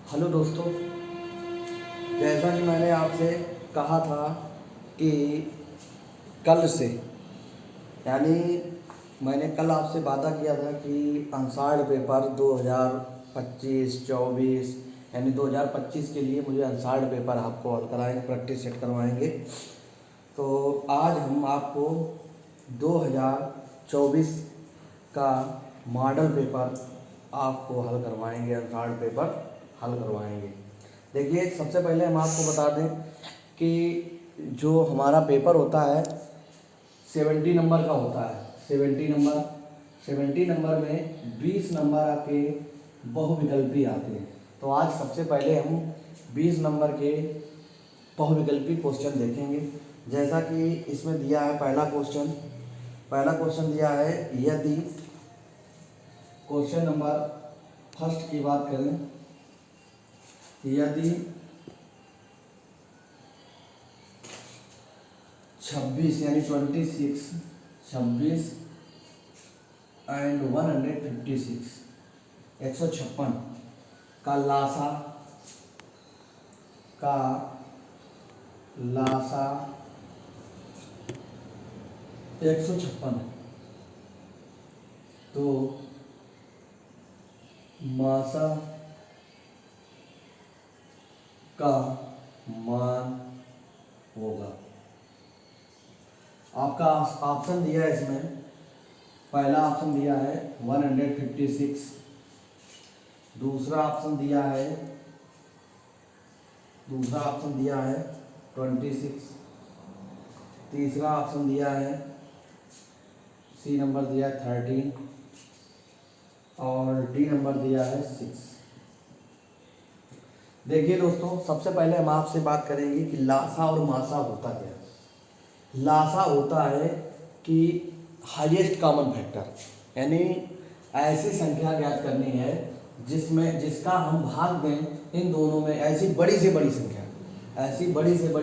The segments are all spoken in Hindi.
हेलो दोस्तों, जैसा कि मैंने आपसे कहा था कि कल से यानी मैंने कल आपसे वादा किया था कि अनसार्ड पेपर 2025-24 यानी 2025 के लिए मुझे अनसार्ड पेपर आपको हल कराएंगे, प्रैक्टिस सेट करवाएंगे। तो आज हम आपको 2024 का मॉडल पेपर आपको हल करवाएंगे, अनसार्ड पेपर हल करवाएंगे। देखिए, सबसे पहले हम आपको बता दें कि जो हमारा पेपर होता है 70 नंबर का होता है। 70 नंबर में 20 नंबर आपके बहुविकल्पी आते हैं। तो आज सबसे पहले हम 20 नंबर के बहुविकल्पी क्वेश्चन देखेंगे। जैसा कि इसमें दिया है पहला क्वेश्चन दिया है, यदि क्वेश्चन नंबर फर्स्ट की बात करें, यदि 26 यानी 26 एंड 156 156 का लासा 156 तो मासा का मान होगा। आपका ऑप्शन दिया है, इसमें पहला ऑप्शन दिया है 156, दूसरा ऑप्शन दिया है 26, तीसरा ऑप्शन दिया है सी नंबर दिया है 13 और डी नंबर दिया है 6। देखिए दोस्तों, सबसे पहले हम आपसे बात करेंगे कि लासा और मासा होता क्या है। लासा होता है कि हाईएस्ट कॉमन फैक्टर, यानी ऐसी संख्या ज्ञात करनी है जिसका हम भाग दें इन दोनों में, ऐसी बड़ी से बड़ी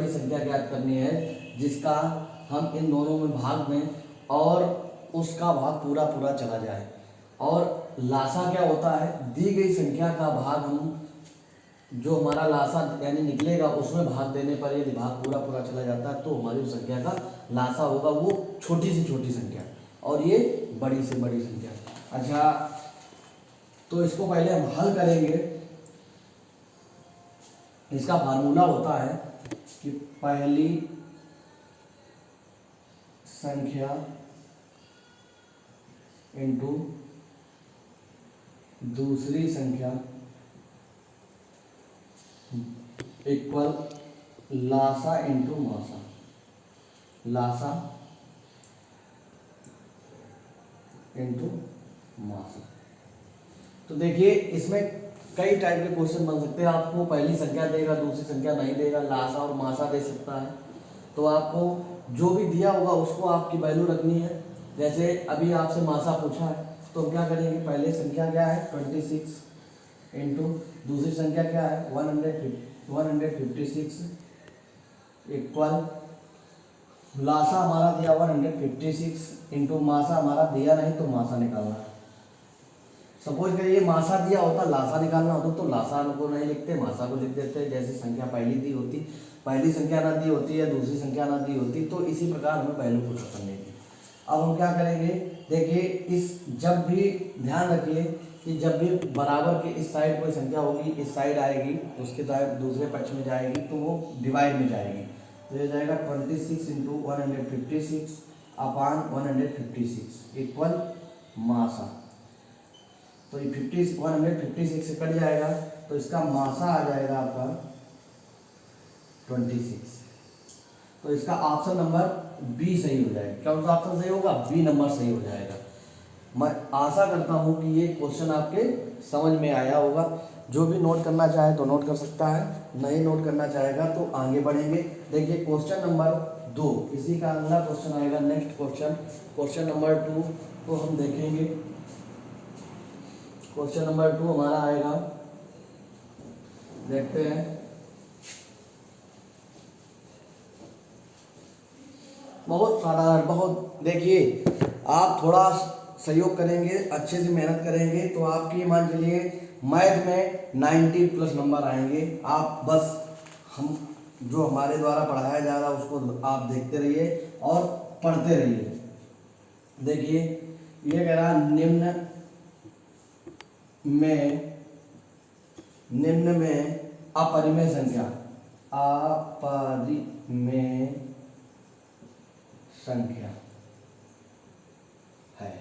संख्या ज्ञात करनी है जिसका हम इन दोनों में भाग दें और उसका भाग पूरा पूरा चला जाए। और लासा क्या होता है, दी गई संख्या का भाग हम जो हमारा लासा यानी निकलेगा उसमें भाग देने पर यदि भाग पूरा पूरा चला जाता है तो हमारी उस संख्या का लासा होगा वो छोटी से छोटी संख्या और ये बड़ी से बड़ी संख्या। अच्छा, तो इसको पहले हम हल करेंगे। इसका फार्मूला होता है कि पहली संख्या इंटू दूसरी संख्या इक्वल लासा इंटू मासा। लासा इंटू मासा। तो देखिए, इसमें कई टाइप के क्वेश्चन बन सकते हैं। आपको पहली संख्या देगा, दूसरी संख्या नहीं देगा, लासा और मासा दे सकता है। तो आपको जो भी दिया होगा उसको आपकी वैल्यू रखनी है। जैसे अभी आपसे मासा पूछा है तो हम क्या करेंगे, पहले संख्या क्या है 26 इंटू दूसरी संख्या क्या है 156 इक्वल लासा हमारा दिया 156 इंटू मासा हमारा दिया नहीं तो मासा निकालना है। सपोज करिए मासा दिया होता, लासा निकालना होता तो लासा को नहीं लिखते, मासा को लिख देते। जैसे संख्या पहली संख्या ना दी होती या दूसरी संख्या ना दी होती, तो इसी प्रकार हमें वैल्यू पुट करनी है। अब हम क्या करेंगे, देखिए जब भी ध्यान रखिए कि जब भी बराबर के इस साइड कोई संख्या होगी, इस साइड आएगी, उसके दूसरे पक्ष में जाएगी तो वो डिवाइड में जाएगी। तो ये जाएगा 26 इंटू 156 अपान 156 इक्वल मासा। तो ये 156 से कट जाएगा तो इसका मासा आ जाएगा आपका 26। तो इसका ऑप्शन नंबर बी सही हो जाएगा। कौन सा ऑप्शन सही होगा, बी नंबर सही हो जाएगा। मैं आशा करता हूँ कि ये क्वेश्चन आपके समझ में आया होगा। जो भी नोट करना चाहे तो नोट कर सकता है, नहीं नोट करना चाहेगा तो आगे बढ़ेंगे। देखिए क्वेश्चन नंबर 2, इसी का अगला क्वेश्चन आएगा। नेक्स्ट क्वेश्चन नंबर 2 तो हम देखेंगे। क्वेश्चन नंबर 2 हमारा आएगा, देखते हैं। बहुत साधारण, बहुत देखिए आप थोड़ा सहयोग करेंगे, अच्छे से मेहनत करेंगे तो आपकी मान चलिए मैथ में 90 प्लस नंबर आएंगे। आप बस हम जो हमारे द्वारा पढ़ाया जा रहा है उसको आप देखते रहिए और पढ़ते रहिए। देखिए ये कह रहा निम्न में अपरिमेय संख्या है।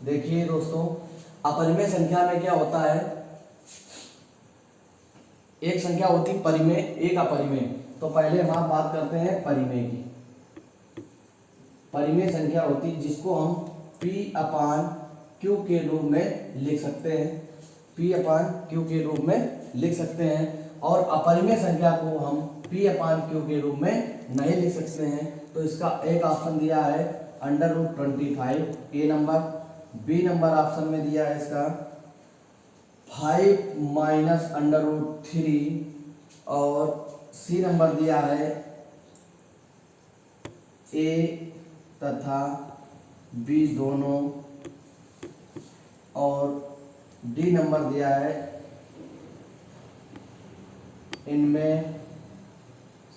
देखिए दोस्तों, अपरिमेय संख्या में क्या होता है, एक संख्या होती परिमेय, एक अपरिमेय। तो पहले हम आप बात करते हैं परिमेय की। परिमेय संख्या होती जिसको हम P/Q के रूप में लिख सकते हैं, P/Q के रूप में लिख सकते हैं। और अपरिमेय संख्या को हम P/Q के रूप में नहीं लिख सकते हैं। तो इसका एक ऑप्शन दिया है √25 ए नंबर, बी नंबर ऑप्शन में दिया है इसका 5 माइनस √3 और सी नंबर दिया है ए तथा बी दोनों और डी नंबर दिया है इनमें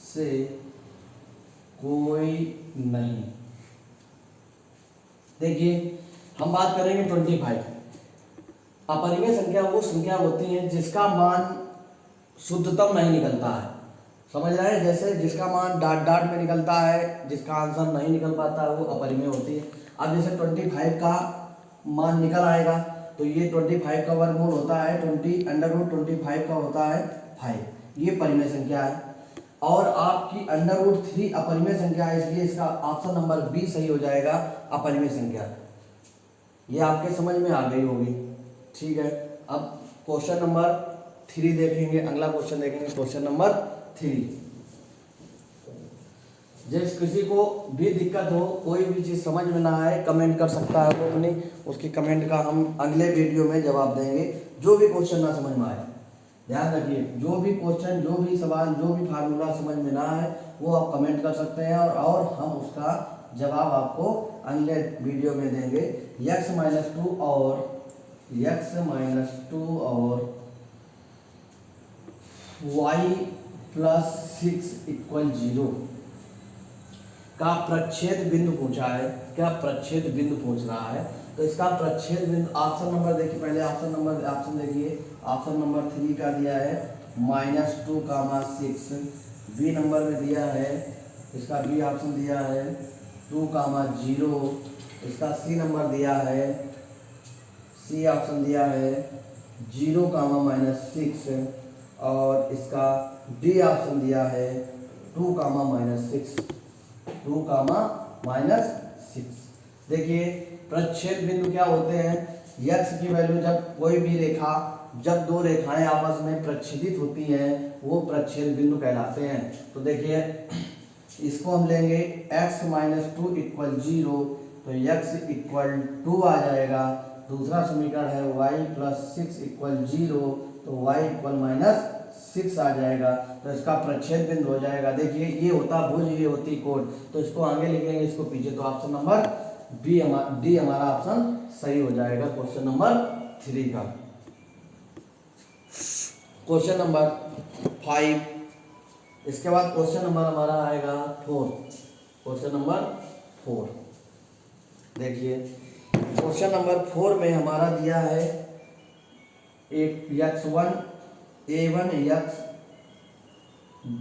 से कोई नहीं। देखिए हम बात करेंगे 25। अपरिमेय संख्या वो संख्या होती है जिसका मान शुद्धतम नहीं निकलता है, समझ रहे हैं, जैसे जिसका मान डाट डाट में निकलता है, जिसका आंसर नहीं निकल पाता है वो अपरिमेय होती है। अब जैसे 25 का मान निकल आएगा तो ये 25 का वर्गमूल होता है 20 √25 का होता है 5, ये परिमेय संख्या है। और आपकी √3 अपरिमेय संख्या है, इसलिए इसका ऑप्शन नंबर बी सही हो जाएगा, अपरिमेय संख्या। ये आपके समझ में आ गई होगी, ठीक है। अब क्वेश्चन नंबर 3 देखेंगे, अगला क्वेश्चन देखेंगे क्वेश्चन नंबर 3। जिस किसी को भी दिक्कत हो, कोई भी चीज़ समझ में ना आए, कमेंट कर सकता है तो अपनी उसकी कमेंट का हम अगले वीडियो में जवाब देंगे। जो भी क्वेश्चन ना समझ में आए, ध्यान रखिए, जो भी क्वेश्चन, जो भी सवाल, जो भी फार्मूला समझ में ना आए वो आप कमेंट कर सकते हैं और हम उसका जवाब आपको अगले वीडियो में देंगे। x-2 और y+6 = 0 का प्रच्छेद बिंदु पूछा है। क्या प्रच्छेद बिंदु पूछ रहा है, तो इसका प्रच्छेद बिंदु ऑप्शन नंबर देखिए, पहले ऑप्शन देखिए, ऑप्शन नंबर 3 का दिया है -2, 6, बी नंबर में दिया है, इसका बी ऑप्शन दिया है 2, 0, इसका सी नंबर दिया है, सी ऑप्शन दिया है 0, -6 और इसका डी ऑप्शन दिया है 2, -6, 2, -6। देखिए प्रच्छेद बिंदु क्या होते हैं, x की वैल्यू जब कोई भी रेखा, जब दो रेखाएं आपस में प्रच्छेदित होती हैं वो प्रच्छेद बिंदु कहलाते हैं। तो देखिए इसको हम लेंगे x-2 = 0, तो x = 2 आ जाएगा। दूसरा समीकरण है y+6 = 0, तो y = -6 आ जाएगा। तो इसका प्रच्छेद बिंदु हो जाएगा। देखिए ये होता भुज, ये होती कोण, तो इसको आगे लिखेंगे, इसको पीछे, तो ऑप्शन नंबर डी हमारा ऑप्शन सही हो जाएगा क्वेश्चन नंबर 3 का। क्वेश्चन नंबर 5, इसके बाद क्वेश्चन नंबर हमारा आएगा 4। क्वेश्चन नंबर 4 देखिए, क्वेश्चन नंबर 4 में हमारा दिया है एक x1 a1 x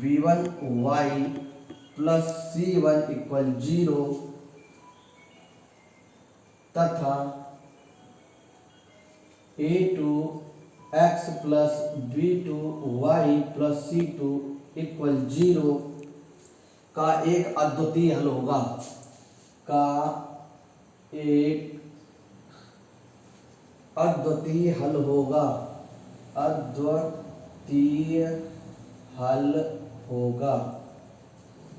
b1 y + c1 = 0 तथा a2 x + b2 y + c2 = 0 का एक अद्वितीय हल होगा, का एक अद्वितीय हल होगा, अद्वितीय हल होगा।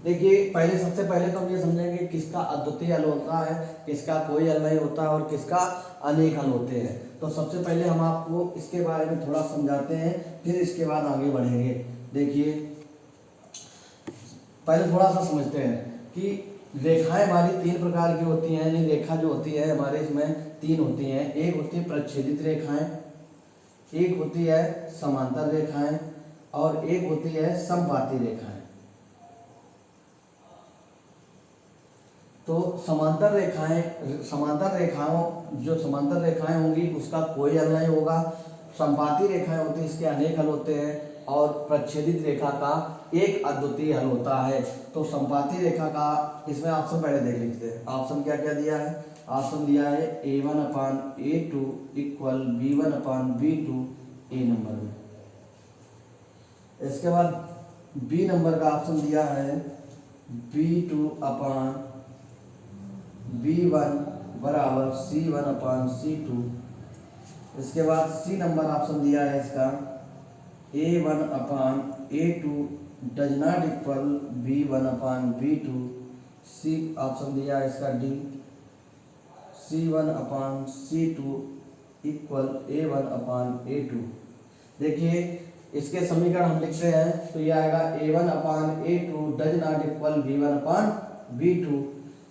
देखिए पहले, सबसे पहले तो हम ये समझेंगे किसका अद्वितीय हल होता है, किसका कोई हल नहीं होता और किसका अनेक हल होते हैं। तो सबसे पहले हम आपको इसके बारे में थोड़ा समझाते हैं, फिर इसके बाद आगे बढ़ेंगे। देखिए पहले थोड़ा सा समझते हैं कि रेखाएं हमारी तीन प्रकार की होती हैं, यानी रेखा जो होती है हमारे इसमें तीन होती हैं। एक होती है प्रच्छेदित रेखाएं, एक होती है समांतर रेखाएं और एक होती है समपाती रेखाएं। तो समांतर रेखाएं होंगी उसका कोई हल नहीं होगा। समपाती रेखाएं होती है इसके अनेक हल होते हैं और प्रच्छेदित रेखा का एक अद्वितीय हल होता है। तो समपाती रेखा का इसमें ऑप्शन पहले देख लीजिए, ऑप्शन क्या क्या दिया है। ऑप्शन दिया है a1/a2 इक्वल b1/b2 ए नंबर में। इसके बाद बी नंबर का ऑप्शन दिया है b2/b1 बराबर c1/c2। इसके बाद सी नंबर ऑप्शन दिया है इसका a1/a2 does not equal b1/b2। C option दिया है इसका डी c1/c2 इक्वल a1/a2। देखिए इसके समीकरण हम लिखते हैं तो ये आएगा a1/a2 does not equal b1/b2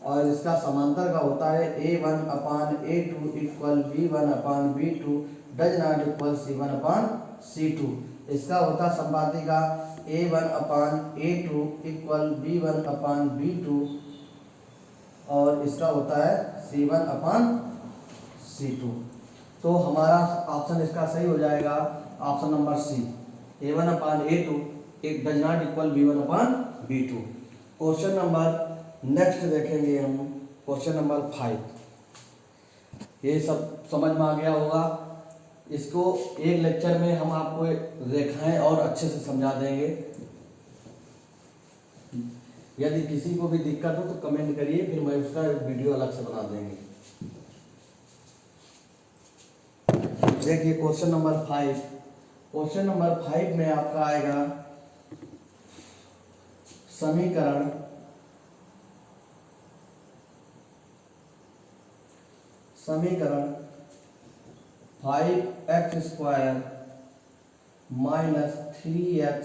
और इसका समांतर का होता है a1/a2 equal b1/b2 does not equal c1/c2। इसका होता संपाती का a1/a2 इक्वल b1/b2 और इसका होता है c1/c2। तो हमारा ऑप्शन इसका सही हो जाएगा ऑप्शन नंबर सी, a1/a2 एक does not equal b1/b2। Question number next देखेंगे हम, क्वेश्चन नंबर 5। ये सब समझ में आ गया होगा। इसको एक लेक्चर में हम आपको रेखाएं और अच्छे से समझा देंगे। यदि किसी को भी दिक्कत हो तो कमेंट करिए, फिर मैं उसका वीडियो अलग से बना देंगे। देखिए क्वेश्चन नंबर 5। क्वेश्चन नंबर 5 में आपका आएगा समीकरण समीकरण 5x² माइनस 3x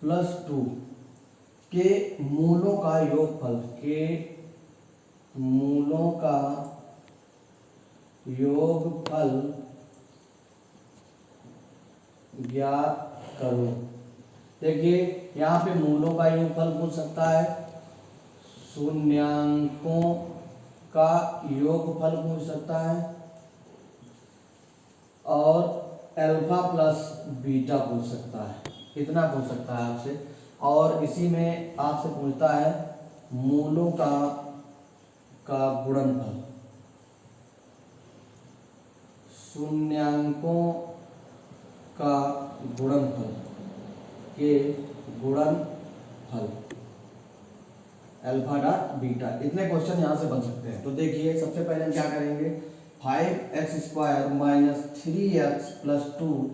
प्लस 2 के मूलों का योगफल ज्ञात करो। देखिए यहाँ पे मूलों का योगफल पूछ सकता है, शून्यांकों का योगफल पूछ सकता है और अल्फा प्लस बीटा पूछ सकता है। इतना पूछ सकता है आपसे। और इसी में आपसे पूछता है मूलों का गुणनफल, शून्यांकों का गुणनफल के गुणनफल अल्फा डॉट बीटा। इतने क्वेश्चन यहाँ से बन सकते हैं। तो देखिए सबसे पहले हम क्या करेंगे, 5x² माइनस 3x प्लस 2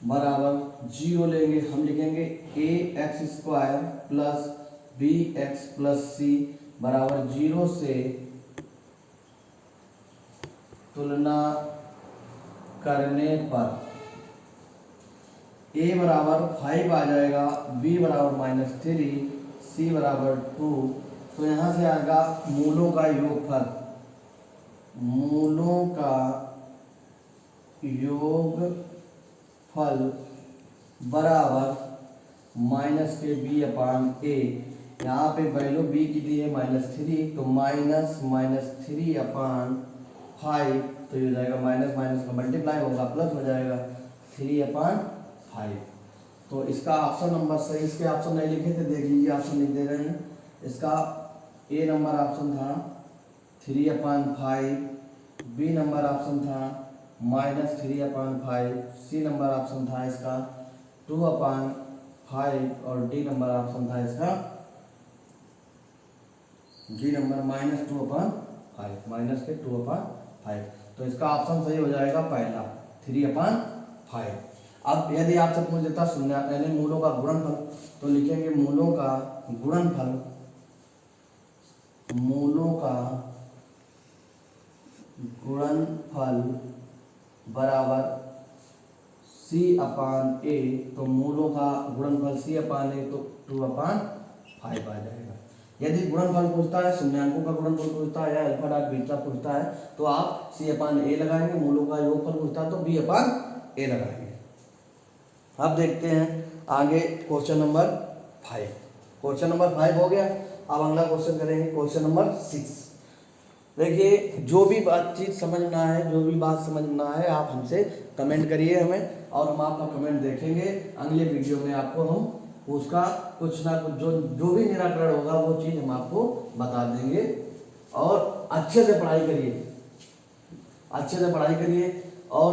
बराबर 0 लेंगे। हम लिखेंगे ax² plus bx plus c बराबर 0 से तुलना करने पर a बराबर 5 आ जाएगा, b बराबर -3, c बराबर 2। तो यहाँ से आएगा मूलों का योगफल, मूलों का योगफल बराबर माइनस के b/a। यहाँ पे वैल्यू b की दी है -3, तो -3/5। तो ये हो जाएगा माइनस माइनस का मल्टीप्लाई होगा, प्लस हो जाएगा 3/5। तो इसका ऑप्शन नंबर सही, इसके ऑप्शन नहीं लिखे थे, देख लीजिए ऑप्शन लिख दे रहे हैं। इसका ए नंबर ऑप्शन था 3/5, बी नंबर ऑप्शन था -3/5, सी नंबर ऑप्शन था इसका 2/5 और डी नंबर ऑप्शन था इसका डी नंबर -2/5। तो इसका ऑप्शन सही हो जाएगा पहला 3/5। अब यदि आपसे पूछ देता शून्य यानी मूलों का गुणनफल, तो लिखेंगे मूलों का गुणनफल बराबर c/a। तो मूलों का गुणनफल c/a तो 2/5 आ जाएगा। यदि गुणनफल पूछता है, शून्यांकों का गुणनफल पूछता है या अल्फा डॉट बीटा पूछता है तो आप C/A लगाएंगे, मूलों का योगफल पूछता है तो B/A लगाएंगे। अब देखते हैं आगे क्वेश्चन नंबर 5। क्वेश्चन नंबर 5 हो गया। अब अगला क्वेश्चन करेंगे क्वेश्चन नंबर 6। देखिए जो भी बातचीत समझना है, जो भी बात समझना है आप हमसे कमेंट करिए हमें, और हम आपका कमेंट देखेंगे। अगले वीडियो में आपको हम उसका कुछ ना कुछ जो भी निराकरण होगा वो चीज़ हम आपको बता देंगे। और अच्छे से पढ़ाई करिए, अच्छे से पढ़ाई करिए। और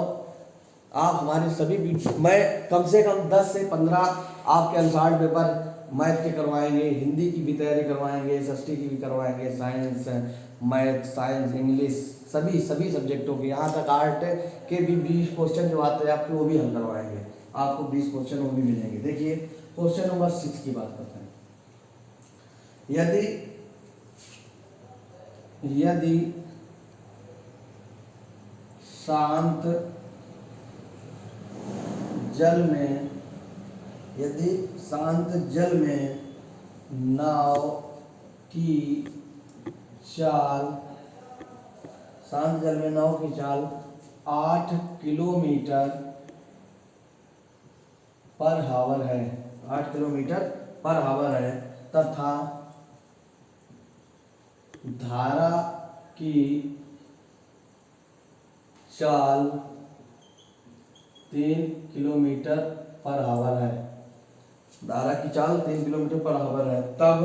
आप हमारे सभी मैं कम से कम 10 से 15 आपके अनुसार पेपर मैथ के करवाएंगे, हिंदी की भी तैयारी करवाएंगे, SST की भी करवाएंगे, साइंस, मैथ, साइंस, इंग्लिश, सभी सब्जेक्टों की, यहाँ तक आर्ट के भी 20 क्वेश्चन जो आते हैं आपको वो भी हम करवाएंगे। आपको 20 क्वेश्चन वो भी मिलेंगे। देखिए क्वेश्चन नंबर 6 की बात करते हैं। यदि शांत जल में नाव की चाल 8 किलोमीटर पर हावर है, 8 किलोमीटर पर हावर है, तथा धारा की चाल 3 किलोमीटर पर हावर है, धारा की चाल 3 किलोमीटर पर हावर है, तब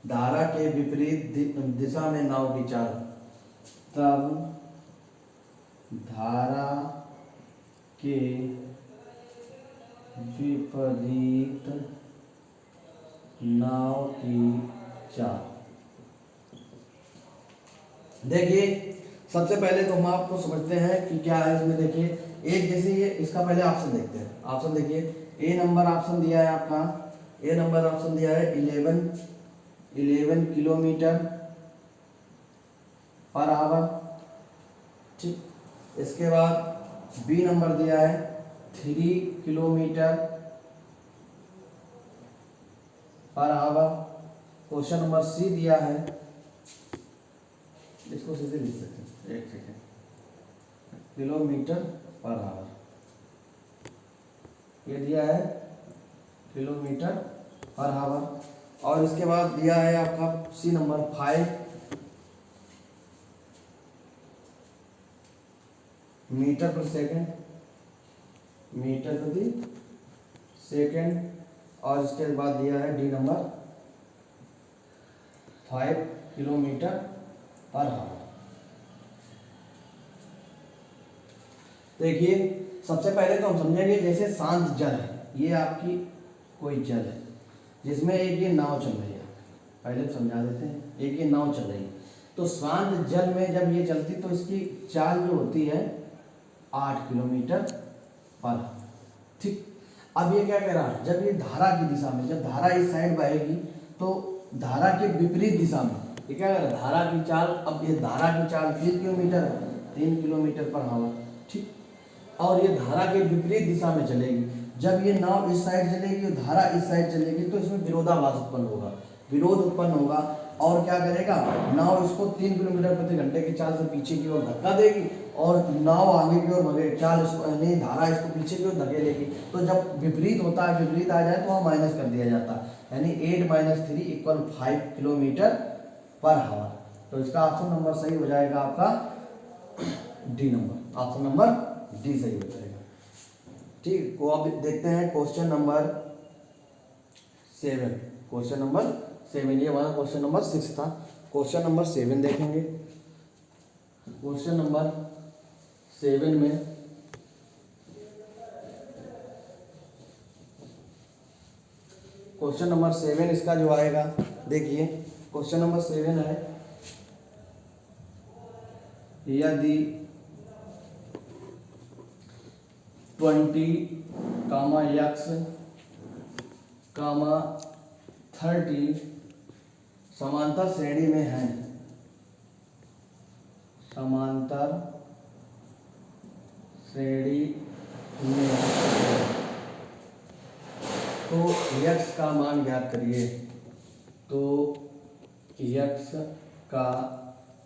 धारा के विपरीत दिशा में नाव की चाल, तब धारा के विपरीत नाव की चाल। देखिए सबसे पहले तो हम आपको समझते हैं कि क्या है इसमें। देखिए एक जैसे ये इसका पहले ऑप्शन देखते हैं। ऑप्शन देखिए, ए नंबर ऑप्शन दिया है आपका, ए नंबर ऑप्शन दिया है 11 किलोमीटर पर आवर, ठीक। इसके बाद बी नंबर दिया है 3 kilometre per hour. Question number C दिया है, इसको सीधे लिख सकते हैं, एक सेकेंड, किलोमीटर पर आवर, ये दिया है किलोमीटर पर आवर। और इसके बाद दिया है आपका सी नंबर 5 मीटर प्रति सेकंड, मीटर प्रति सेकंड। और इसके बाद दिया है D number 5 kilometre per hour. देखिए सबसे पहले तो हम समझेंगे जैसे शांत जल है, ये आपकी कोई जल है जिसमें एक ये नाव चल रही है, पहले समझा देते हैं। एक ये नाव चल रही है, तो शांत जल में जब ये चलती तो इसकी चाल जो होती है 8 किलोमीटर पर, ठीक। अब ये क्या कह रहा है, जब ये धारा की दिशा में, जब धारा इस साइड बहेगी तो धारा के विपरीत दिशा में ये क्या कर रहा है, धारा की चाल, अब ये धारा की चाल 3 किलोमीटर है, 3 किलोमीटर पर आवर, ठीक। और ये धारा के विपरीत दिशा में चलेगी। जब ये नाव इस साइड चलेगी और धारा इस साइड चलेगी तो इसमें विरोधाभास उत्पन्न होगा, विरोध उत्पन्न होगा। और क्या करेगा, नाव इसको 3 किलोमीटर प्रति घंटे की चाल से पीछे की ओर धक्का देगी और नाव आगे की ओर भगे, चाल इसको यानी धारा इसको पीछे की ओर धकेलेगी। तो जब विपरीत होता है, विपरीत आ जाए तो वहाँ माइनस कर दिया जाता है, यानी 8 - 3 = 5 किलोमीटर पर आवर। तो इसका ऑप्शन नंबर सही हो जाएगा आपका D number, option number D सही हो जाएगा, ठीक। को अब देखते हैं क्वेश्चन नंबर 7। क्वेश्चन नंबर 7, ये हमारा क्वेश्चन नंबर 6 था। क्वेश्चन नंबर 7 देखेंगे। क्वेश्चन नंबर 7 में क्वेश्चन नंबर 7 इसका जो आएगा, देखिए क्वेश्चन नंबर 7 है, यदि 20, x, 30 समांतर श्रेणी में है, समांतर श्रेणी में, तो x का मान ज्ञात करिए। तो x का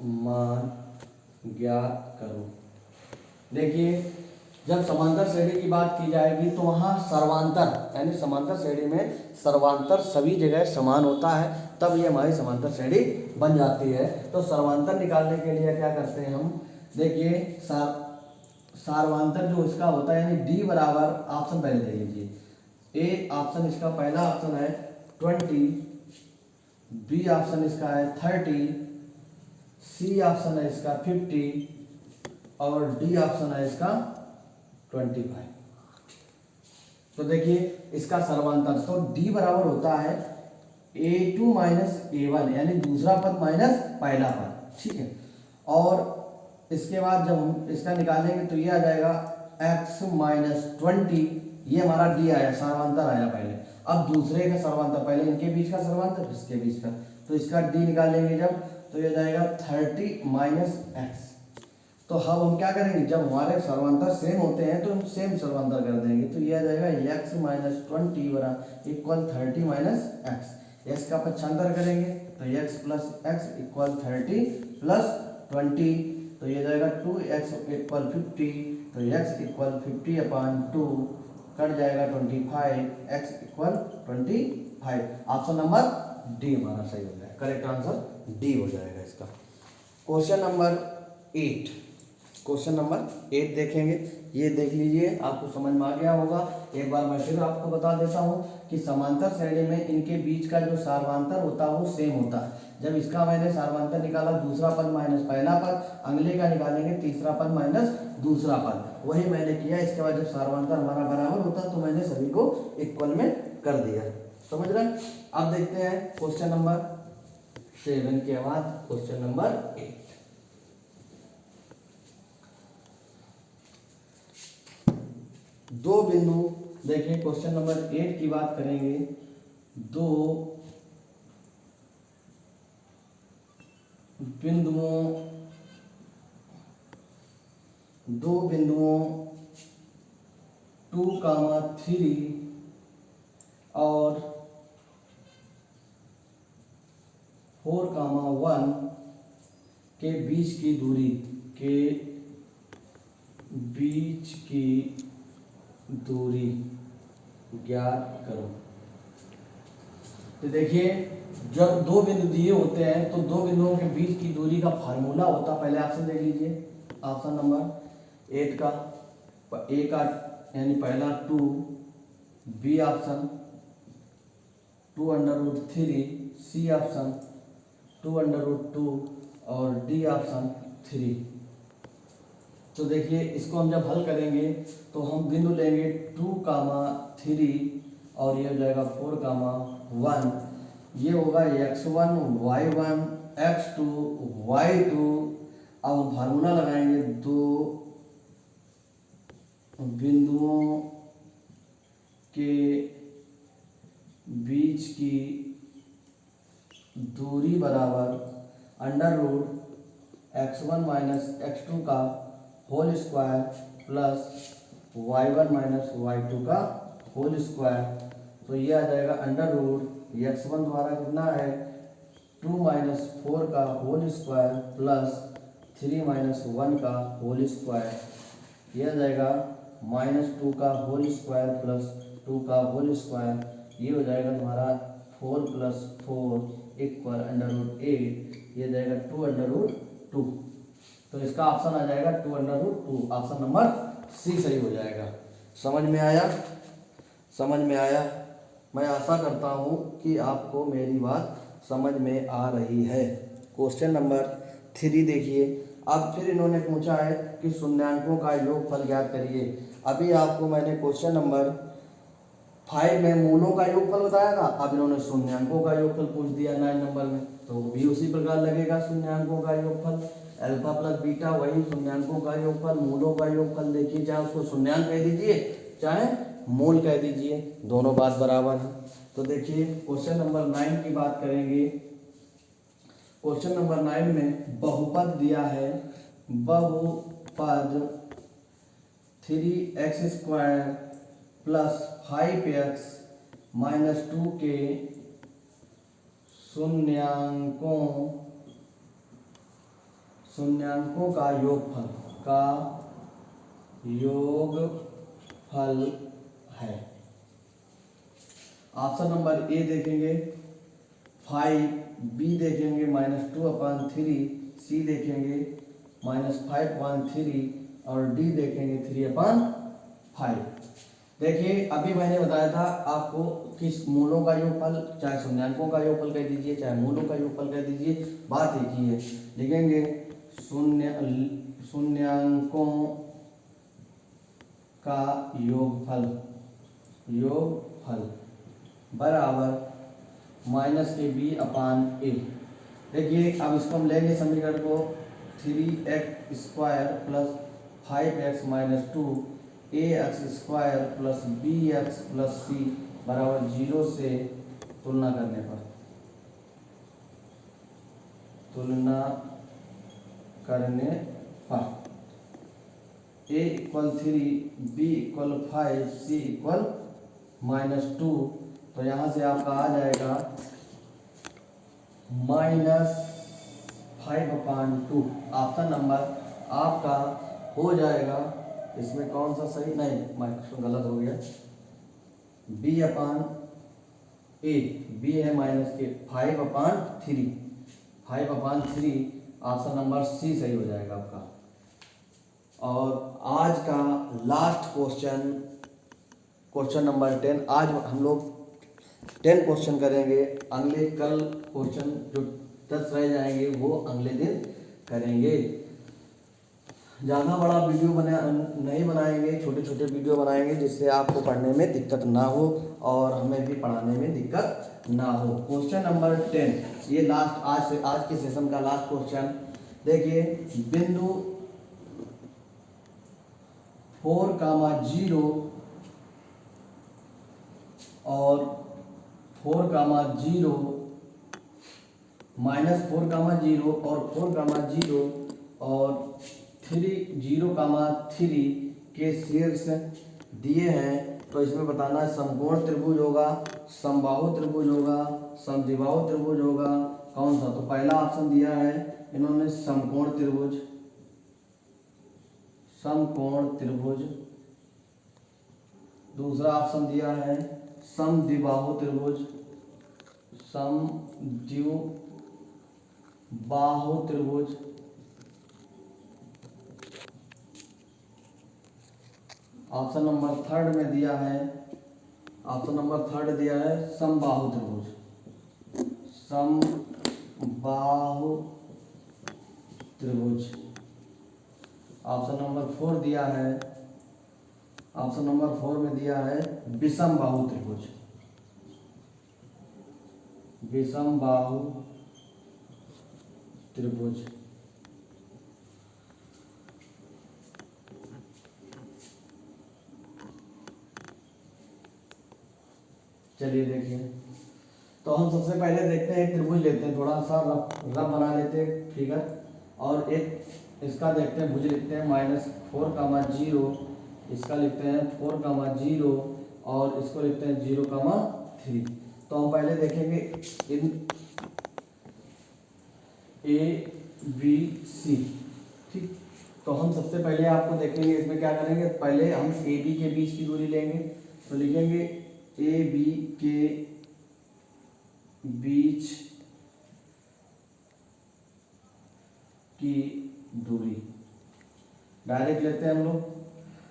मान ज्ञात करो। देखिए, जब समांतर श्रेणी की बात की जाएगी तो वहाँ सर्वांतर यानी समांतर श्रेणी में सर्वांतर सभी जगह समान होता है, तब ये हमारी समांतर श्रेणी बन जाती है। तो सर्वांतर निकालने के लिए क्या करते हैं हम, देखिए सार्वांतर जो इसका होता है यानी डी बराबर, ऑप्शन पहले दे लीजिए। ए ऑप्शन इसका पहला ऑप्शन है 20, बी ऑप्शन इसका है 30, सी ऑप्शन है इसका 50 और डी ऑप्शन है इसका 25। तो देखिए इसका सर्वांतर, तो डी बराबर होता है A2 माइनस A1 यानी दूसरा पद माइनस पहला पद, ठीक है। और इसके बाद जब हम इसका निकालेंगे तो ये आ जाएगा x माइनस 20, ये हमारा डी आया, सर्वांतर आया पहले। अब दूसरे का सर्वांतर, पहले इनके बीच का सर्वांतर इसके बीच का, तो इसका डी निकालेंगे जब तो ये जाएगा 30 माइनस एक्स। तो हम क्या करेंगे, जब हमारे सर्वांतर सेम होते हैं तो हम सेम सर्वांतर कर देंगे, तो ये आ जाएगा x माइनस 20 बराबर इक्वल 30 माइनस एक्स। एक्स का पक्षांतर करेंगे तो x plus x equal 30 plus 20, तो ये जाएगा 2x इक्वल 50, तो x इक्वल 50/2 कट जाएगा 25, x equal 25। Option number D हमारा सही हो जाएगा, करेक्ट आंसर डी हो जाएगा इसका। क्वेश्चन नंबर 8, क्वेश्चन नंबर 8 देखेंगे, ये देख लीजिए, आपको समझ में आ गया होगा। एक बार मैं फिर आपको बता देता हूँ कि समांतर श्रेणी में इनके बीच का जो सर्वांतर होता है वो सेम होता है। जब इसका मैंने सर्वांतर निकाला दूसरा पद माइनस पहला पद, अगले का निकालेंगे तीसरा पद माइनस दूसरा पद, वही मैंने किया। इसके बाद जब सर्वांतर हमारा बराबर होता तो मैंने सभी को इक्वल में कर दिया, समझ रहे हैं। अब देखते हैं क्वेश्चन नंबर 7 के बाद क्वेश्चन नंबर 8। दो बिंदु, देखिए क्वेश्चन नंबर 8 की बात करेंगे। दो बिंदुओं 2,3 और 4,1 के बीच की दूरी ज्ञात करो। तो देखिए, जब दो बिंदु दिए होते हैं तो दो बिंदुओं के बीच की दूरी का फार्मूला होता है। पहले ऑप्शन देख लीजिए, ऑप्शन नंबर 8 का ए का यानी पहला 2, बी ऑप्शन 2√3, सी ऑप्शन 2√2 और डी ऑप्शन 3। तो देखिए इसको हम जब हल करेंगे तो हम बिंदु लेंगे 2,3 और ये हो जाएगा 4,1, ये होगा x1 y1 x2 y2। अब हम फार्मूला लगाएंगे, दो बिंदुओं के बीच की दूरी बराबर √x1 माइनस x2 का whole square plus y1 minus y2 का होल स्क्वायर। तो ये आ जाएगा √x1 द्वारा कितना है 2 माइनस 4 का होल स्क्वायर प्लस 3 माइनस 1 का होल स्क्वायर, ये आ जाएगा -2 का होल स्क्वायर प्लस 2 का होल स्क्वायर, ये हो जाएगा तुम्हारा 4 + 4 इक्वल √8, ये जाएगा 2√2। तो इसका ऑप्शन आ जाएगा 2√2, ऑप्शन नंबर सी सही हो जाएगा। समझ में आया, समझ में आया। मैं आशा करता हूँ कि आपको मेरी बात समझ में आ रही है। क्वेश्चन नंबर 3 देखिए, अब फिर इन्होंने पूछा है कि शून्यांकों का योगफल ज्ञात करिए। अभी आपको मैंने क्वेश्चन नंबर 5 में मूलों का योगफल बताया था, अब इन्होंने शून्यांकों का योगफल पूछ दिया 9 नंबर में, तो भी उसी प्रकार लगेगा। शून्यांकों का योगफल अल्फा प्लस बीटा, वही शून्यांकों का योगफल, मूलों का योगफल। देखिए, चाहे उसको शून्यांक कह दीजिए चाहे मूल कह दीजिए, दोनों बात बराबर है। तो देखिए क्वेश्चन नंबर 9 की बात करेंगे। क्वेश्चन नंबर 9 में बहुपद दिया है, बहुपद 3x² + 5x - 2 के शून्यांकों शून्यांकों का योगफल है। ऑप्शन नंबर ए देखेंगे 5, बी देखेंगे -2/3, सी देखेंगे -5/3 और डी देखेंगे 3/5। देखिए अभी मैंने बताया था आपको किस मूलों का योगफल, चाहे शून्यांकों का योगफल कह दीजिए चाहे मूलों का योगफल कह दीजिए, बात एक ही है। लिखेंगे शून्यांकों का योगफल बराबर -ab/a। देखिए अब इसको हम लेंगे समीकरण को 3x² + 5x - 2 ax² + bx + c बराबर 0 से तुलना करने पर a = 3, b = 5, c = -2, तो यहाँ से आपका आ जाएगा -5/2। ऑप्शन नंबर आपका हो जाएगा, इसमें कौन सा सही, नहीं माइक्रोफोन गलत हो गया, बी है -5/3, 5/3 ऑप्शन नंबर सी सही हो जाएगा आपका। और आज का लास्ट क्वेश्चन नंबर 10। आज हम लोग 10 क्वेश्चन करेंगे, अगले कल क्वेश्चन जो 10 रह जाएंगे वो अगले दिन करेंगे। ज़्यादा बड़ा वीडियो नहीं बनाएंगे, छोटे छोटे वीडियो बनाएंगे जिससे आपको पढ़ने में दिक्कत ना हो और हमें भी पढ़ाने में दिक्कत ना हो। क्वेश्चन नंबर 10, ये लास्ट आज के सेशन का लास्ट क्वेश्चन। देखिए बिंदु 4,0 और 4,0 -4,0 और 4,0 और 0,3 के शीर्ष दिए हैं, तो इसमें बताना है समकोण त्रिभुज होगा, समबाहु त्रिभुज होगा, समद्विबाहु त्रिभुज होगा, कौन सा। तो पहला ऑप्शन दिया है इन्होंने समकोण त्रिभुज। दूसरा ऑप्शन दिया है समद्विबाहु त्रिभुज। ऑप्शन नंबर थर्ड में दिया है, ऑप्शन नंबर थर्ड दिया है समबाहु त्रिभुज। ऑप्शन नंबर 4 दिया है, ऑप्शन नंबर 4 में दिया है विषमबाहु त्रिभुज। चलिए देखिए, तो हम सबसे पहले देखते हैं त्रिभुज लेते हैं, थोड़ा सा रफ बना लेते हैं फिगर, और एक इसका देखते हैं भुज लिखते हैं -4,0, इसका लिखते हैं 4,0 और इसको लिखते हैं 0,3। तो हम पहले देखेंगे इन ABC, ठीक। तो हम सबसे पहले आपको देखेंगे, इसमें क्या करेंगे, पहले हम AB के बीच की दूरी लेंगे, तो लिखेंगे AB के बीच की दूरी डायरेक्ट लेते हैं हम लोग।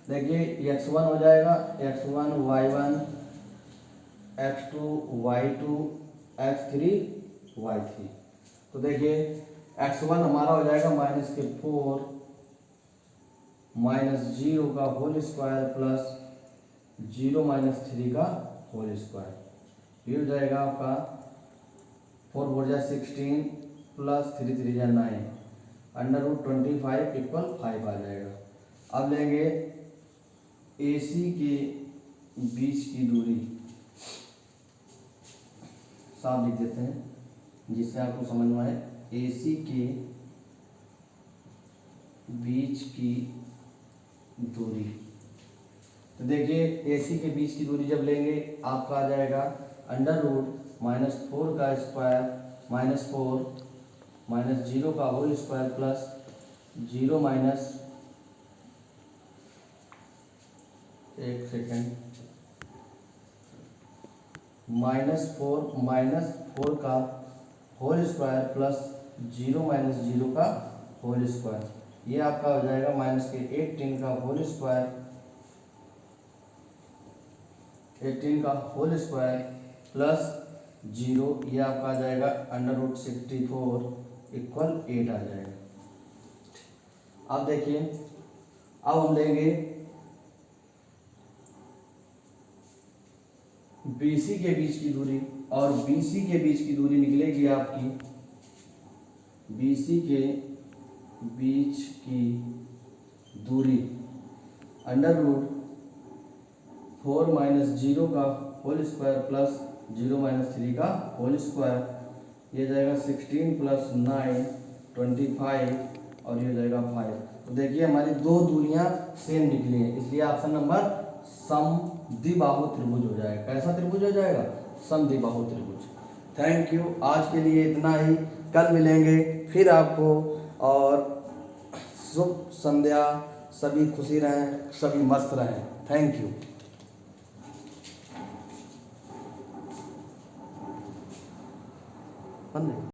देखिए x1 हो जाएगा, x1 y1, x2 y2, x3 y3। तो देखिए x1 हमारा हो जाएगा -4 -0 का होल स्क्वायर प्लस 0 - 3 का होल स्क्वायर। ये हो जाएगा आपका 4 4 जा 16 प्लस 3 3 जा 9, √25 = 5 आ जाएगा। अब लेंगे AC के बीच की दूरी, साफ लिख देते हैं जिससे आपको समझ में आए। AC के बीच की दूरी, तो देखिए AC के बीच की दूरी जब लेंगे आपका आ जाएगा √-4 का स्क्वायर -4 माइनस 0 का होल स्क्वायर प्लस 0 माइनस, एक सेकेंड, -4 का होल स्क्वायर प्लस 0 माइनस 0 का होल स्क्वायर, ये आपका हो जाएगा माइनस के 18 का होल स्क्वायर, 18 का होल स्क्वायर प्लस 0, ये आपका आ जाएगा √64 इक्वल 8 आ जाएगा। अब देखिए, अब हम लेंगे BC के बीच की दूरी, और BC के बीच की दूरी निकलेगी आपकी, BC के बीच की दूरी √4 माइनस 0 का होल स्क्वायर प्लस 0 माइनस 3 का होल स्क्वायर, ये जाएगा 16 प्लस 9 25, और ये जाएगा 5। तो देखिए हमारी दो दूरियां सेम निकली हैं, इसलिए ऑप्शन नंबर समद्विबाहु त्रिभुज हो जाएगा। कैसा त्रिभुज हो जाएगा? समद्विबाहु त्रिभुज। थैंक यू, आज के लिए इतना ही, कल मिलेंगे फिर आपको, और शुभ संध्या, सभी खुशी रहें, सभी मस्त रहें। Thank you. बंद है।